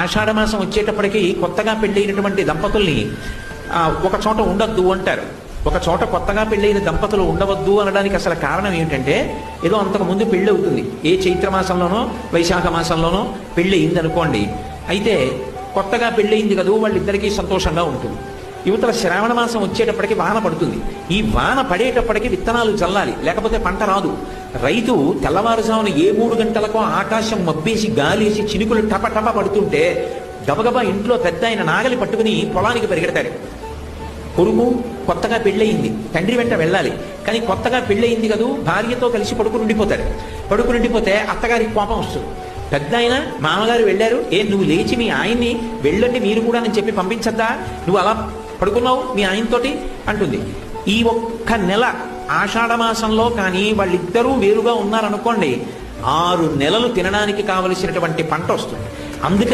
ఆషాఢమాసం వచ్చేటప్పటికి కొత్తగా పెళ్ళైనటువంటి దంపతుల్ని ఒక చోట ఉండొద్దు అంటారు. ఒక చోట కొత్తగా పెళ్ళైన దంపతులు ఉండవద్దు అనడానికి అసలు కారణం ఏమిటంటే, ఏదో అంతకు ముందు పెళ్ళి అవుతుంది, ఏ చైత్రమాసంలోనో వైశాఖ మాసంలోనో పెళ్ళి అయింది అనుకోండి. అయితే కొత్తగా పెళ్ళయింది కదా, వాళ్ళిద్దరికీ సంతోషంగా ఉంటుంది. యువతల శ్రావణ మాసం వచ్చేటప్పటికి వాన పడుతుంది. ఈ వాన పడేటప్పటికి విత్తనాలు చల్లాలి, లేకపోతే పంట రాదు. రైతు తెల్లవారుజామున 3 గంటలకో ఆకాశం మబ్బేసి గాలేసి చినుకులు టపటప పడుతుంటే గబగబా ఇంట్లో పెద్ద ఆయన నాగలి పట్టుకుని పొలానికి పరిగెడతాడు. కొడుకు కొత్తగా పెళ్ళయింది, తండ్రి వెంట వెళ్ళాలి, కానీ కొత్తగా పెళ్ళయింది కదూ, భార్యతో కలిసి పడుకుని ఉండిపోతే అత్తగారికి కోపం వస్తుంది. పెద్ద ఆయన మామగారు వెళ్ళారు, నువ్వు లేచి మీ ఆయన్ని వెళ్ళండి మీరు కూడా అని చెప్పి పంపించద్దా, నువ్వు అలా పడుకున్నావు మీ ఆయనతోటి అంటుంది. ఈ ఒక్క నెల ఆషాఢమాసంలో కానీ వాళ్ళిద్దరూ వేరుగా ఉన్నారనుకోండి, 6 నెలలు తినడానికి కావలసినటువంటి పంట వస్తుంది. అందుకని